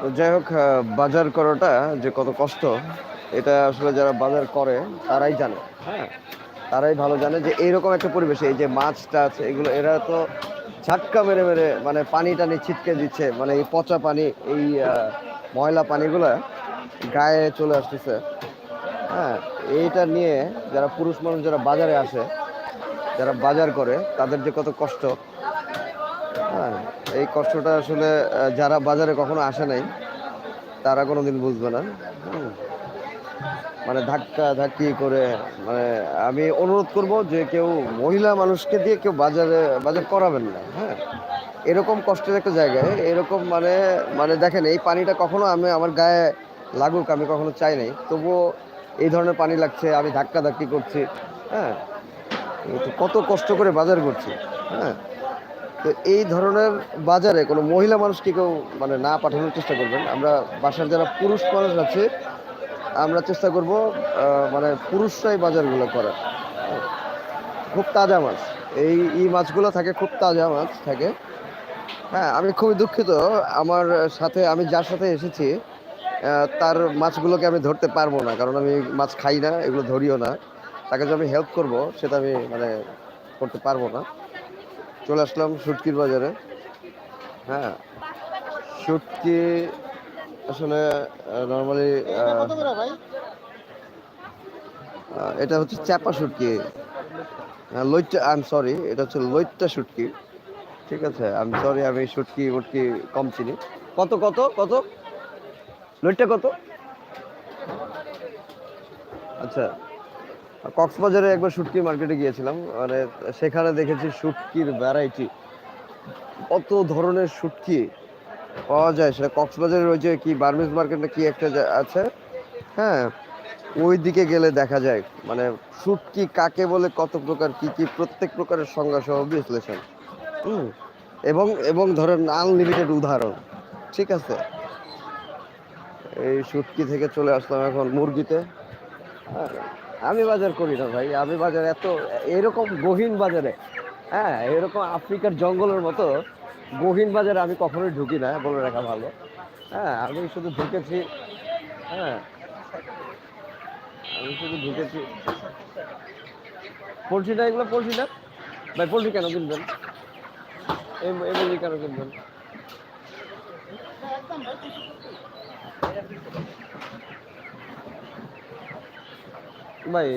তো যাই হোক, বাজার করাটা যে কত কষ্ট, এটা আসলে যারা বাজার করে তারাই জানে। হ্যাঁ, তারাই ভালো জানে যে এইরকম একটা পরিবেশে এই যে মাছ টাছ এগুলো এরা তো ঝাটকা মেরে মেরে মানে পানি টানি ছিটকে দিচ্ছে, মানে এই পচা পানি, এই ময়লা পানিগুলা গায়ে চলে আসতেছে। হ্যাঁ, এইটা নিয়ে যারা পুরুষ মানুষ যারা বাজারে আসে, যারা বাজার করে তাদের যে কত কষ্ট। হ্যাঁ, এই কষ্টটা আসলে যারা বাজারে কখনো আসে নাই তারা কোনোদিন বুঝবে না। হুম, মানে ধাক্কা ধাক্কি করে, মানে আমি অনুরোধ করব যে কেউ মহিলা মানুষকে দিয়ে কেউ বাজার করাবেন না। হ্যাঁ, এরকম কষ্টের একটা জায়গায় এরকম মানে, মানে দেখেন এই পানিটা কখনো আমি আমার গায়ে লাগুক আমি কখনো চাই নাই, তবুও এই ধরনের পানি লাগছে, আমি ধাক্কা ধাক্কি করছি। হ্যাঁ, তো কত কষ্ট করে বাজার করছি। হ্যাঁ, তো এই ধরনের বাজারে কোনো মহিলা মানুষকে কেউ মানে না পাঠানোর চেষ্টা করবেন। আমরা বাসার যারা পুরুষ মানুষ আছে আমরা চেষ্টা করব মানে পুরুষরাই বাজারগুলো করার। হ্যাঁ, খুব তাজা মাছ, এই মাছগুলো থাকে, খুব তাজা মাছ থাকে। হ্যাঁ, আমি খুবই দুঃখিত, আমার সাথে আমি যার সাথে এসেছি তার মাছগুলোকে আমি ধরতে পারবো না, কারণ আমি মাছ খাই না, এগুলো ধরিও না। তাকে যে আমি হেল্প করব সেটা আমি মানে করতে পারবো না। চলে আসলাম শুটকির বাজারে। হ্যাঁ, শুটকি আসলে নর্মালি এটা হচ্ছে চাপা শুটকি। লইট্টা, আই এম সরি, এটা হচ্ছে লইট্টা শুটকি। ঠিক আছে, আই এম সরি, আমি শুটকি উটকি কম চিনি। কত কত কত লইট্টা কত? আচ্ছা, কক্সবাজারে একবার শুটকি মার্কেটে গিয়েছিলাম, মানে সেখানে দেখেছি শুটকির ভ্যারাইটি, কত ধরনের শুটকি পাওয়া যায়। সেটা কক্সবাজারের ওই যে কি বার্মিজ মার্কেট না কি একটা আছে। হ্যাঁ, ওই দিকে গেলে দেখা যায় মানে শুটকি কাকে বলে, কত প্রকার, কি কি প্রত্যেক প্রকারের সংজ্ঞা সহ বিশ্লেষণ। হুম, এবং এবং ধরেন আনলিমিটেড উদাহরণ। ঠিক আছে, এই শুটকি থেকে চলে আসলাম এখন মুরগিতে। হ্যাঁ, আমি বাজার করি না ভাই, আমি বাজার এত এরকম গহীন বাজারে, হ্যাঁ এরকম আফ্রিকার জঙ্গলের মতো গহীন বাজারে আমি কখনোই ঢুকি না, বলে রাখা ভালো। হ্যাঁ, আমি শুধু ঢুকেছি। হ্যাঁ, আমি শুধু ঢুকেছি। পোলট্রি না, এগুলো পোলট্রি না ভাই, পোলট্রি কেন কিনবেন? এই মুরগি কেন কিনবেন ভাই?